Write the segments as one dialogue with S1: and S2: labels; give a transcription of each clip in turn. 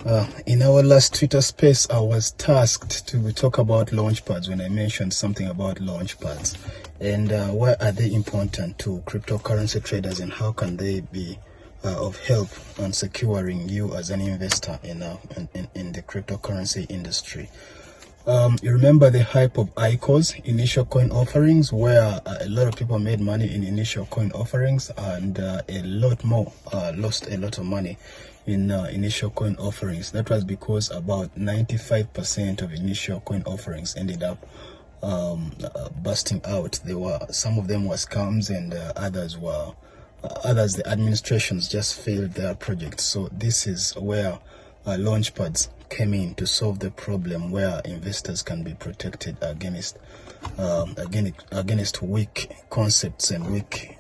S1: In our last Twitter space, I was tasked to talk about launchpads when I mentioned something about launchpads and why are they important to cryptocurrency traders and how can they be of help on securing you as an investor in the cryptocurrency industry. You remember the hype of ICOs, initial coin offerings, where a lot of people made money in initial coin offerings and a lot more lost a lot of money in initial coin offerings. That was because about 95% of initial coin offerings ended up busting out. Some of them were scams and others the administrations just failed their projects. So this is where launchpads came in to solve the problem, where investors can be protected against weak concepts and weak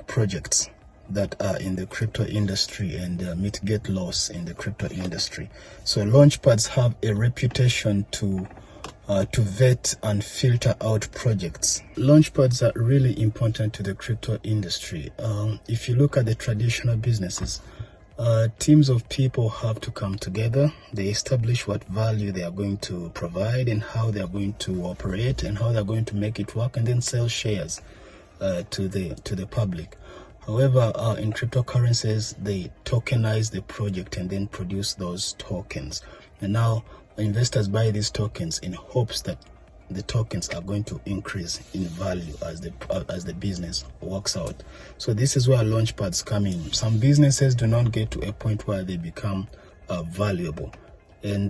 S1: projects that are in the crypto industry and mitigate loss in the crypto industry. So launchpads have a reputation to vet and filter out projects. Launchpads are really important to the crypto industry. If you look at the traditional businesses, teams of people have to come together. They establish what value they are going to provide and how they are going to operate and how they are going to make it work, and then sell shares to the public. However, in cryptocurrencies, they tokenize the project and then produce those tokens. And now investors buy these tokens in hopes that the tokens are going to increase in value as the business works out. So this is where launchpads come in. Some businesses do not get to a point where they become valuable, and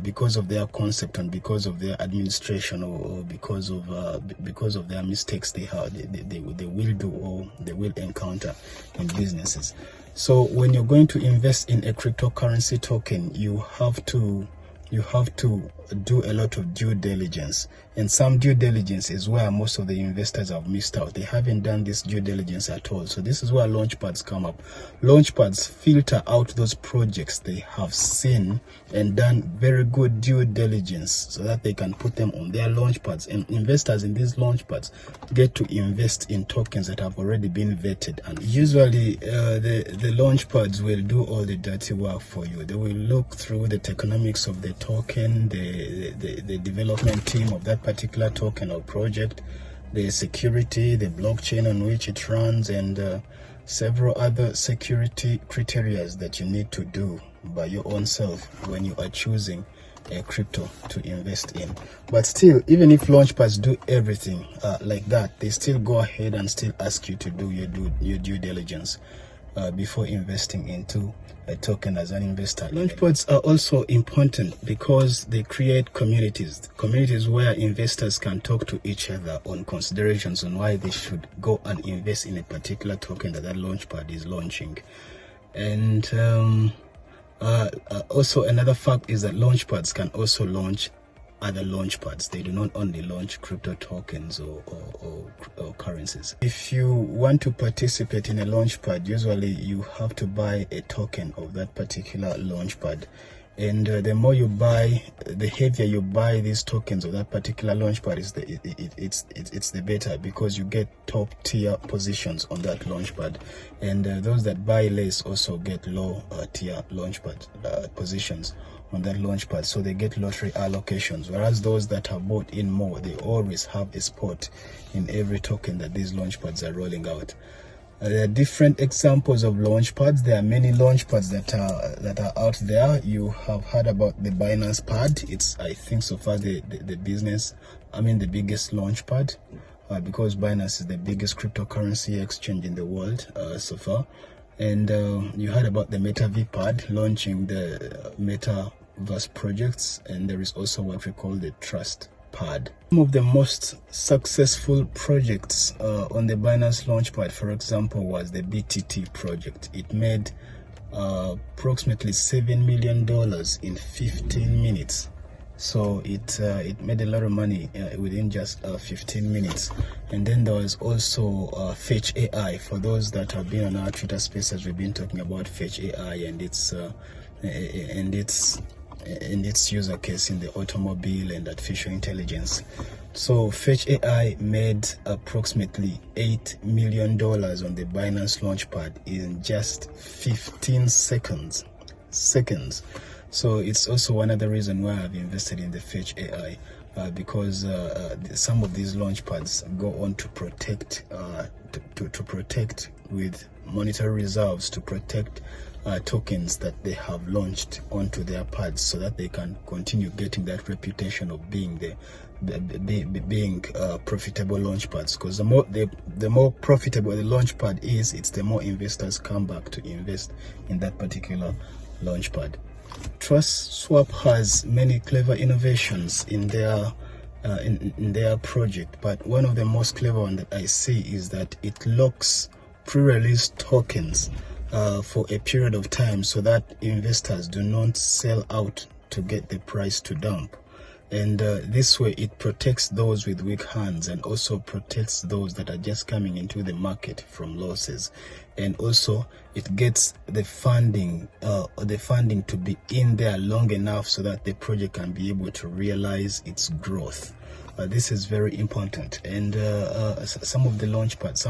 S1: because of their concept and because of their administration or because of their mistakes they will do or they will encounter in businesses. So when you're going to invest in a cryptocurrency token, you have to do a lot of due diligence, and some due diligence is where most of the investors have missed out. They haven't done this due diligence at all. So this is where launchpads come up. Launchpads filter out those projects they have seen and done very good due diligence so that they can put them on their launchpads, and investors in these launchpads get to invest in tokens that have already been vetted. And usually the launchpads will do all the dirty work for you. They will look through the tokenomics of the token, the development team of that particular token or project, the security, the blockchain on which it runs, and several other security criteria that you need to do by your own self when you are choosing a crypto to invest in. But still, even if launchpads do everything like that, they still go ahead and still ask you to do your due diligence before investing into a token as an investor. Launchpads are also important because they create communities where investors can talk to each other on considerations on why they should go and invest in a particular token that launchpad is launching. And also another fact is that launchpads can also launch other launchpads. They do not only launch crypto tokens or currencies. If you want to participate in a launchpad, usually you have to buy a token of that particular launchpad, and the more you buy, the heavier you buy these tokens of that particular launchpad, it's the better, because you get top tier positions on that launchpad, and those that buy less also get low tier launchpad positions on that launchpad, so they get lottery allocations, whereas those that have bought in more, they always have a spot in every token that these launchpads are rolling out. There are different examples of launchpads. There are many launchpads that are out there. You have heard about the Binance Pad. It's, I think, so far the biggest launchpad, because Binance is the biggest cryptocurrency exchange in the world so far. And you heard about the MetaV Pad launching the Metaverse projects, and there is also what we call the Trust Pad. Some of the most successful projects on the Binance Launchpad, for example, was the BTT project. It made approximately $7 million in 15 minutes. So it made a lot of money within just 15 minutes. And then there was also Fetch AI. For those that have been on our Twitter spaces, we've been talking about Fetch AI and its user case in the automobile and artificial intelligence. So Fetch AI made approximately $8 million on the Binance Launchpad in just 15 seconds. seconds. So it's also one of the reasons why I've invested in the Fetch AI, because some of these launch pads go on to protect to protect with monetary reserves, to protect tokens that they have launched onto their pads, so that they can continue getting that reputation of being being profitable launch pads. Because the more profitable the launch pad is, it's the more investors come back to invest in that particular launch pad. Trust Swap has many clever innovations in their project, but one of the most clever one that I see is that it locks pre-release tokens for a period of time, so that investors do not sell out to get the price to dump. And this way it protects those with weak hands, and also protects those that are just coming into the market from losses. And also it gets the funding to be in there long enough so that the project can be able to realize its growth. This is very important. And some other launch pads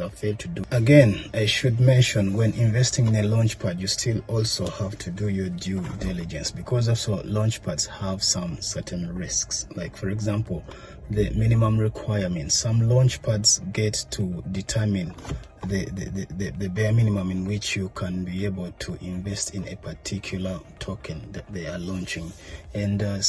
S1: have failed to do. Again, I should mention, when investing in a launch pad, you still also have to do your due diligence, because also launch pads have some certain risks. Like, for example, the minimum requirements. Some launch pads get to determine the bare minimum in which you can be able to invest in a particular token that they are launching. And to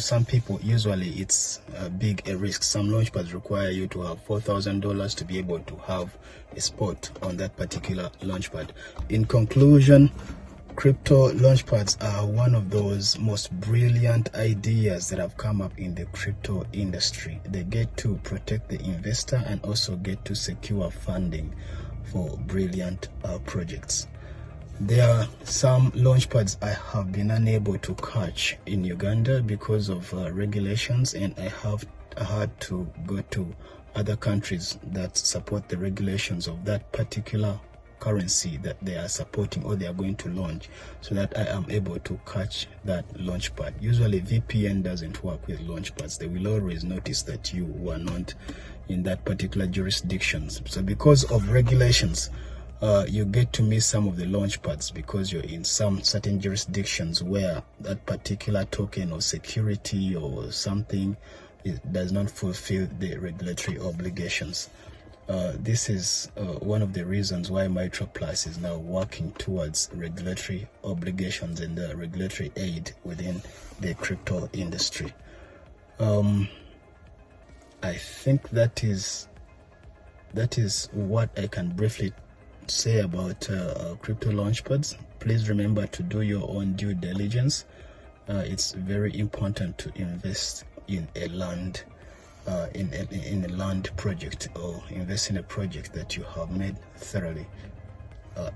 S1: some people, usually it's big a risk. Some launch pads require you to have $4,000 to be able to have a spot on that particular launch pad. In conclusion, crypto launchpads are one of those most brilliant ideas that have come up in the crypto industry. They get to protect the investor and also get to secure funding for brilliant projects. There are some launchpads I have been unable to catch in Uganda because of regulations, and I had to go to other countries that support the regulations of that particular currency that they are supporting or they are going to launch, so that I am able to catch that launchpad. Usually VPN doesn't work with launchpads. They will always notice that you were not in that particular jurisdictions. So because of regulations, you get to miss some of the launchpads because you're in some certain jurisdictions where that particular token or security or something does not fulfill the regulatory obligations. This is one of the reasons why MitraPlus is now working towards regulatory obligations and regulatory aid within the crypto industry. I think that is what I can briefly say about crypto launchpads. Please remember to do your own due diligence. It's very important to invest in a land in a land project, or invest in a project that you have made thoroughly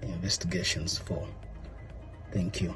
S1: investigations for. Thank you.